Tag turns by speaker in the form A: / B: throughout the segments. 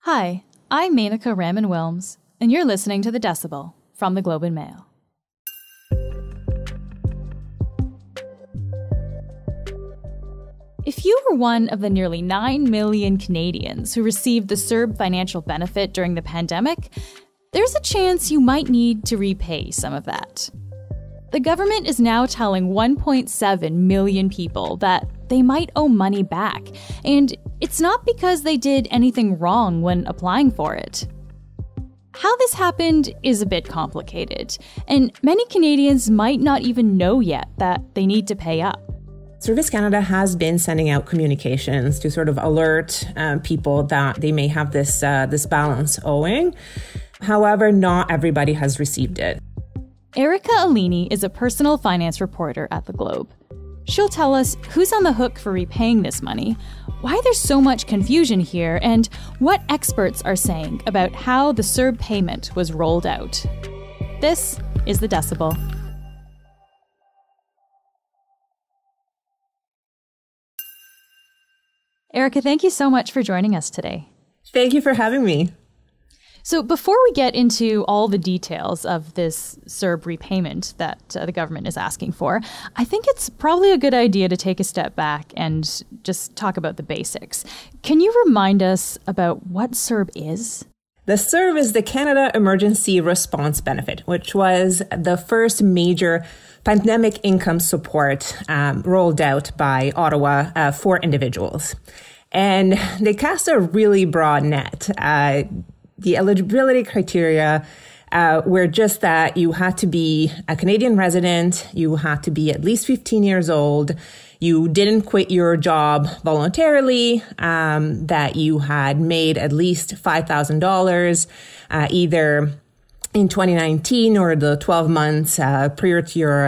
A: Hi, I'm Menaka Raman-Wilms, and you're listening to the Decibel from the Globe and Mail. If you were one of the nearly 9 million Canadians who received the CERB financial benefit during the pandemic, there's a chance you might need to repay some of that. The government is now telling 1.7 million people that they might owe money back, and it's not because they did anything wrong when applying for it. How this happened is a bit complicated, and many Canadians might not even know yet that they need to pay up.
B: Service Canada has been sending out communications to sort of alert people that they may have this balance owing. However, not everybody has received it.
A: Erica Alini is a personal finance reporter at the Globe. She'll tell us who's on the hook for repaying this money, why there's so much confusion here, and what experts are saying about how the CERB payment was rolled out. This is the Decibel. Erica, thank you so much for joining us today.
B: Thank you for having me.
A: So before we get into all the details of this CERB repayment that the government is asking for, I think it's probably a good idea to take a step back and just talk about the basics. Can you remind us about what CERB is?
B: The CERB is the Canada Emergency Response Benefit, which was the first major pandemic income support rolled out by Ottawa for individuals. And they cast a really broad net. The eligibility criteria were just that you had to be a Canadian resident, you had to be at least 15 years old, you didn't quit your job voluntarily, that you had made at least $5,000 either in 2019 or the 12 months prior to your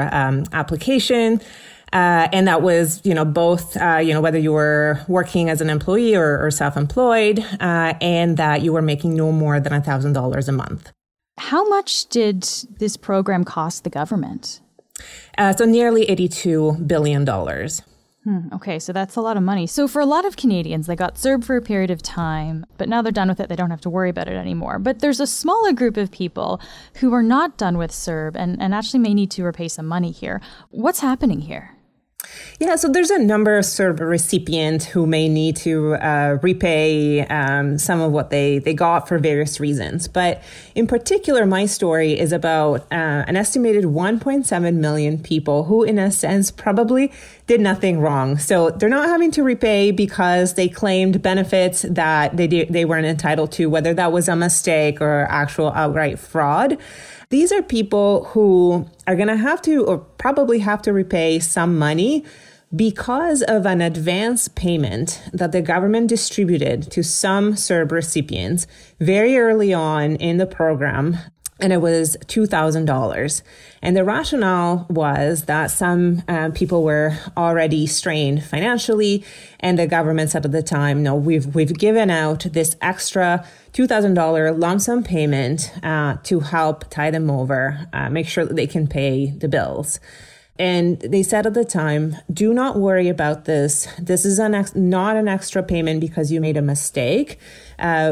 B: application. And that was, both, whether you were working as an employee or self-employed, and that you were making no more than $1,000 a month.
A: How much did this program cost the government?
B: So nearly $82 billion.
A: Okay, so that's a lot of money. So for a lot of Canadians, they got CERB for a period of time, but now they're done with it. They don't have to worry about it anymore. But there's a smaller group of people who are not done with CERB and actually may need to repay some money here. What's happening here?
B: Yeah, so there's a number of CERB recipients who may need to repay some of what they got for various reasons. But in particular, my story is about an estimated 1.7 million people who, in a sense, probably did nothing wrong. So they're not having to repay because they claimed benefits that they weren't entitled to, whether that was a mistake or actual outright fraud. These are people who are going to have to, or probably have to, repay some money because of an advance payment that the government distributed to some CERB recipients very early on in the program. And it was $2,000. And the rationale was that some people were already strained financially. And the government said at the time, no, we've given out this extra $2,000 lump sum payment to help tide them over, make sure that they can pay the bills. And they said at the time, do not worry about this. This is not an extra payment because you made a mistake.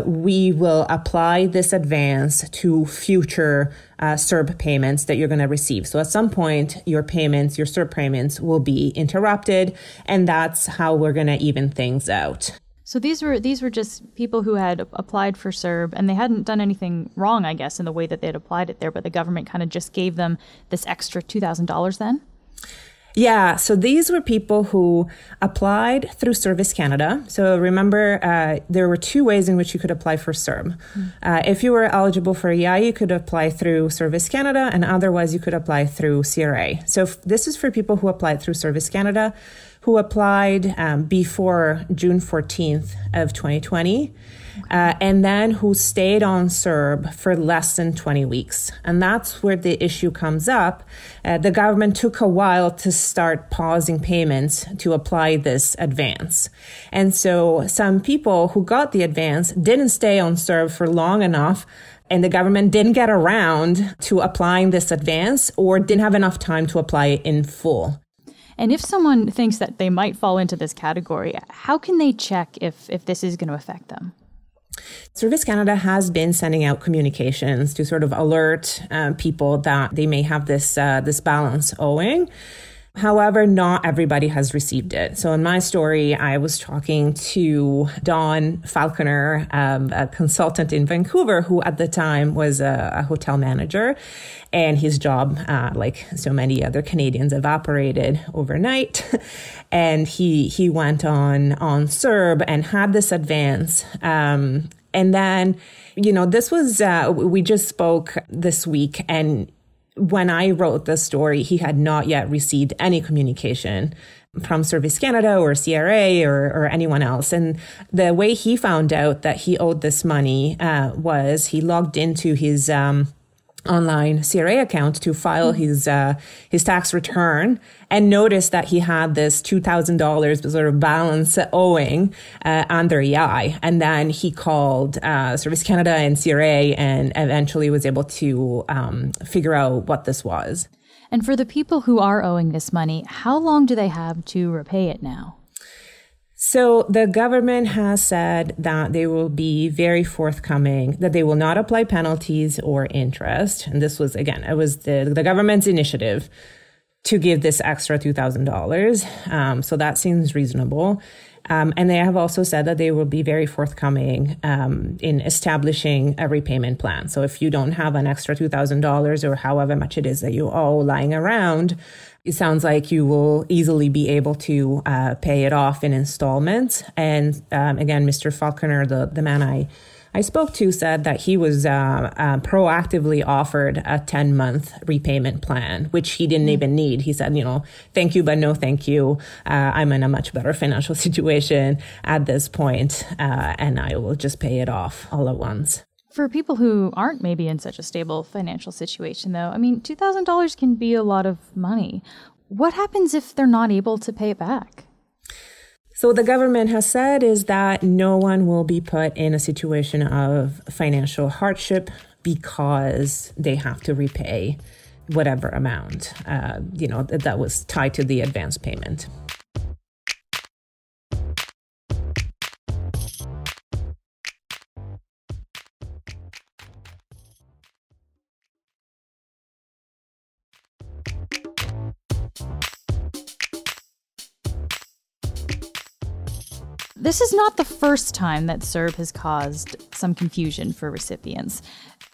B: We will apply this advance to future CERB payments that you're going to receive. So at some point, your CERB payments will be interrupted, and that's how we're going to even things out.
A: So these were just people who had applied for CERB, and they hadn't done anything wrong, I guess, in the way that they had applied it there, but the government kind of just gave them this extra $2,000 then?
B: Yeah, so these were people who applied through Service Canada. So remember, there were two ways in which you could apply for CERB. If you were eligible for EI, you could apply through Service Canada, and otherwise you could apply through CRA. So this is for people who applied through Service Canada, who applied before June 14th of 2020. And then who stayed on CERB for less than 20 weeks. And that's where the issue comes up. The government took a while to start pausing payments to apply this advance. And so some people who got the advance didn't stay on CERB for long enough, and the government didn't get around to applying this advance or didn't have enough time to apply it in full.
A: And if someone thinks that they might fall into this category, how can they check if this is going to affect them?
B: Service Canada has been sending out communications to sort of alert people that they may have this balance owing. However, not everybody has received it. So in my story, I was talking to Don Falconer, a consultant in Vancouver, who at the time was a hotel manager, and his job, like so many other Canadians, evaporated overnight. And he went on CERB and had this advance. And then, this was, we just spoke this week, and when I wrote the story, he had not yet received any communication from Service Canada or CRA or anyone else. And the way he found out that he owed this money was he logged into his online CRA account to file his tax return and noticed that he had this $2,000 sort of balance owing under EI. And then he called Service Canada and CRA and eventually was able to figure out what this was.
A: And for the people who are owing this money, how long do they have to repay it now?
B: So the government has said that they will be very forthcoming, that they will not apply penalties or interest. And this was, again, it was the government's initiative to give this extra $2,000. So that seems reasonable. And they have also said that they will be very forthcoming in establishing a repayment plan. So if you don't have an extra $2,000 or however much it is that you owe lying around, it sounds like you will easily be able to pay it off in installments. And again, Mr. Falconer, the man I spoke to, said that he was proactively offered a 10-month repayment plan, which he didn't even need. He said, thank you, but no thank you. I'm in a much better financial situation at this point, and I will just pay it off all at once.
A: For people who aren't maybe in such a stable financial situation, though, $2,000 can be a lot of money. What happens if they're not able to pay it back?
B: So what the government has said is that no one will be put in a situation of financial hardship because they have to repay whatever amount, that was tied to the advance payment.
A: This is not the first time that CERB has caused some confusion for recipients.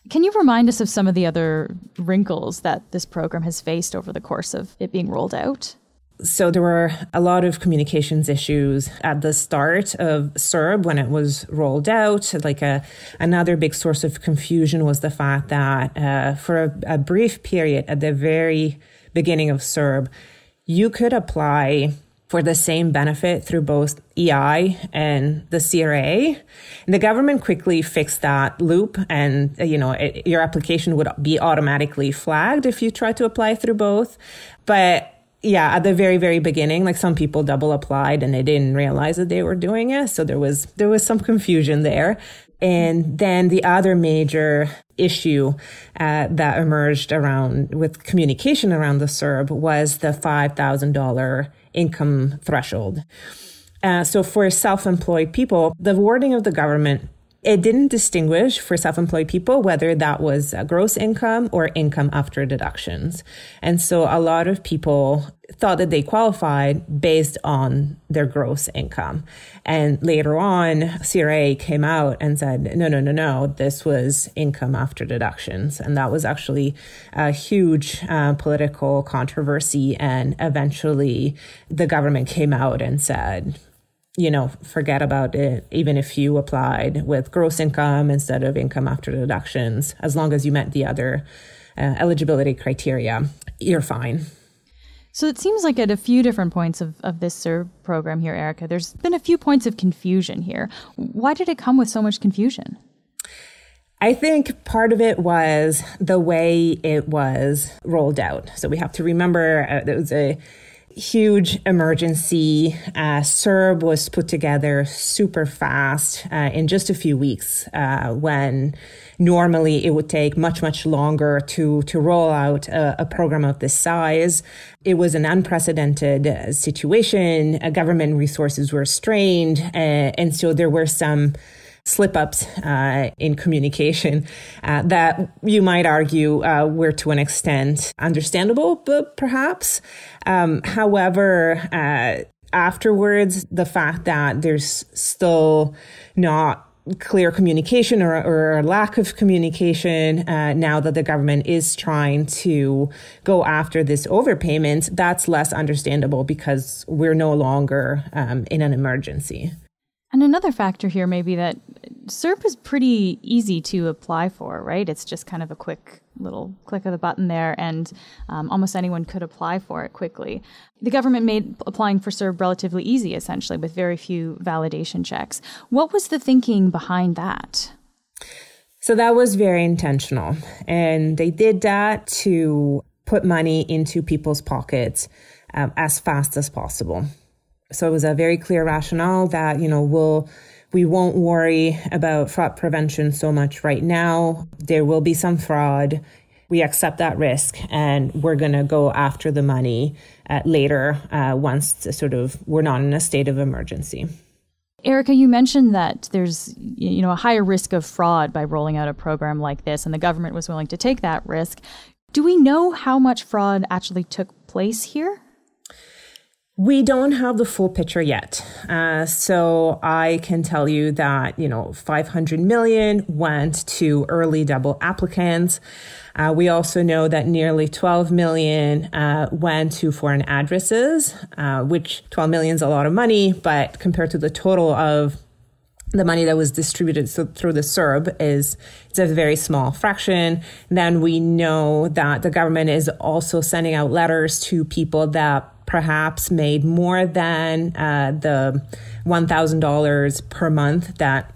A: Can you remind us of some of the other wrinkles that this program has faced over the course of it being rolled out?
B: So there were a lot of communications issues at the start of CERB when it was rolled out. Another big source of confusion was the fact that for a brief period at the very beginning of CERB, you could apply for the same benefit through both EI and the CRA. And the government quickly fixed that loop, and your application would be automatically flagged if you try to apply through both. But yeah, at the very, very beginning, some people double applied and they didn't realize that they were doing it. So there was some confusion there. And then the other major issue that emerged with communication around the CERB was the $5,000 income threshold. So for self-employed people, the wording of the government, it didn't distinguish for self-employed people whether that was gross income or income after deductions. And so a lot of people thought that they qualified based on their gross income. And later on, CRA came out and said, no, this was income after deductions. And that was actually a huge political controversy. And eventually the government came out and said, forget about it. Even if you applied with gross income instead of income after deductions, as long as you met the other eligibility criteria, you're fine.
A: So it seems like at a few different points of this CERB program here, Erica, there's been a few points of confusion here. Why did it come with so much confusion?
B: I think part of it was the way it was rolled out. So we have to remember there was a huge emergency. CERB was put together super fast in just a few weeks when normally it would take much, much longer to roll out a program of this size. It was an unprecedented situation. Government resources were strained. And so there were some slip-ups in communication that you might argue were to an extent understandable, but perhaps. However, afterwards, the fact that there's still not clear communication or a lack of communication now that the government is trying to go after this overpayment, that's less understandable because we're no longer in an emergency.
A: And another factor here may be that CERB is pretty easy to apply for, right? It's just kind of a quick little click of the button there, and almost anyone could apply for it quickly. The government made applying for CERB relatively easy, essentially, with very few validation checks. What was the thinking behind that?
B: So that was very intentional. And they did that to put money into people's pockets as fast as possible. So it was a very clear rationale that, we won't worry about fraud prevention so much right now. There will be some fraud. We accept that risk, and we're going to go after the money later once we're not in a state of emergency.
A: Erica, you mentioned that there's a higher risk of fraud by rolling out a program like this, and the government was willing to take that risk. Do we know how much fraud actually took place here?
B: We don't have the full picture yet. So I can tell you that, 500 million went to early double applicants. We also know that nearly 12 million went to foreign addresses, which 12 million is a lot of money, but compared to the total of the money that was distributed through the CERB it's a very small fraction. Then we know that the government is also sending out letters to people that perhaps made more than the $1,000 per month that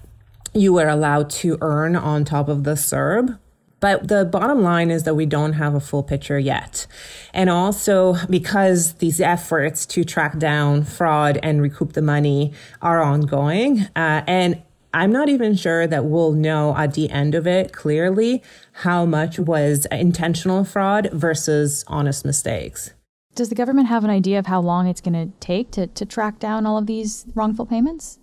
B: you were allowed to earn on top of the CERB. But the bottom line is that we don't have a full picture yet. And also because these efforts to track down fraud and recoup the money are ongoing. And I'm not even sure that we'll know at the end of it clearly how much was intentional fraud versus honest mistakes.
A: Does the government have an idea of how long it's going to take to track down all of these wrongful payments?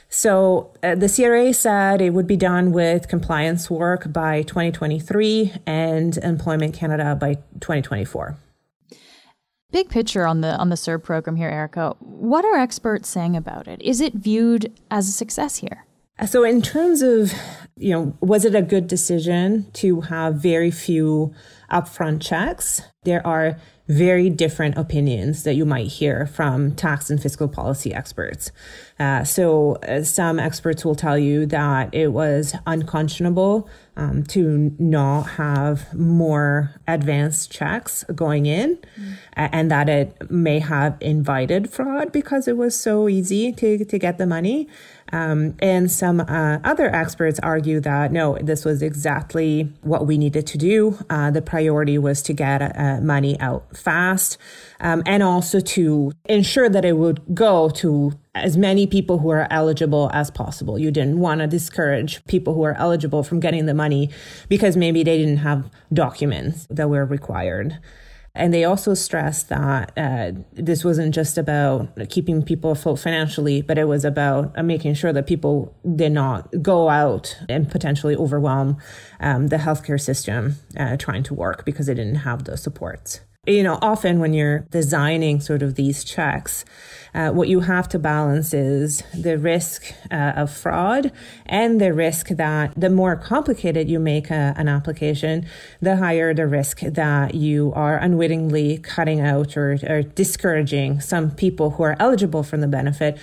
B: So the CRA said it would be done with compliance work by 2023 and Employment Canada by 2024.
A: Big picture on the CERB program here, Erica. What are experts saying about it? Is it viewed as a success here?
B: So in terms of, was it a good decision to have very few upfront checks? There are very different opinions that you might hear from tax and fiscal policy experts. So some experts will tell you that it was unconscionable to not have more advanced checks going in, and that it may have invited fraud because it was so easy to get the money. And some other experts argue that, no, this was exactly what we needed to do. The priority was to get money out fast, and also to ensure that it would go to as many people who are eligible as possible. You didn't want to discourage people who are eligible from getting the money because maybe they didn't have documents that were required. And they also stressed that this wasn't just about keeping people afloat financially, but it was about making sure that people did not go out and potentially overwhelm the healthcare system trying to work because they didn't have the supports. Often when you're designing sort of these checks, what you have to balance is the risk of fraud and the risk that the more complicated you make an application, the higher the risk that you are unwittingly cutting out or discouraging some people who are eligible for the benefit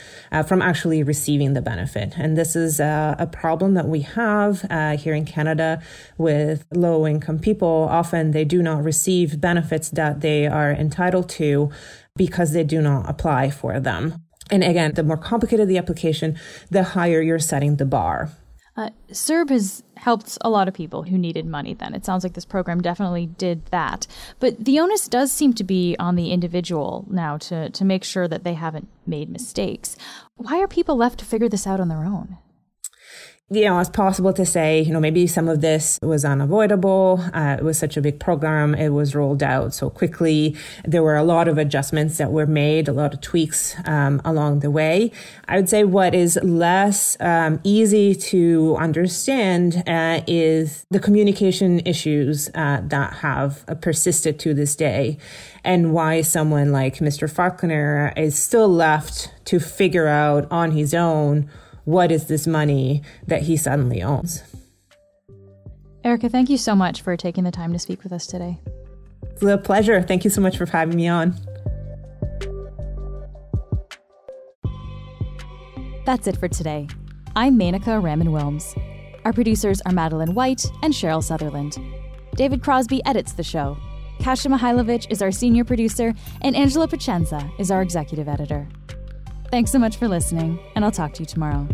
B: from actually receiving the benefit. And this is a problem that we have here in Canada with low-income people. Often they do not receive benefits that they are entitled to because they do not apply for them. And again, the more complicated the application, the higher you're setting the bar.
A: CERB has helped a lot of people who needed money then. It sounds like this program definitely did that. But the onus does seem to be on the individual now to make sure that they haven't made mistakes. Why are people left to figure this out on their own?
B: It's possible to say, maybe some of this was unavoidable. It was such a big program. It was rolled out so quickly. There were a lot of adjustments that were made, a lot of tweaks along the way. I would say what is less easy to understand is the communication issues that have persisted to this day, and why someone like Mr. Faulkner is still left to figure out on his own what is this money that he suddenly owns.
A: Erica, thank you so much for taking the time to speak with us today.
B: It's a pleasure. Thank you so much for having me on.
A: That's it for today. I'm Menaka Raman-Wilms. Our producers are Madeline White and Cheryl Sutherland. David Crosby edits the show. Kasia Mihailovich is our senior producer, and Angela Pacenza is our executive editor. Thanks so much for listening, and I'll talk to you tomorrow.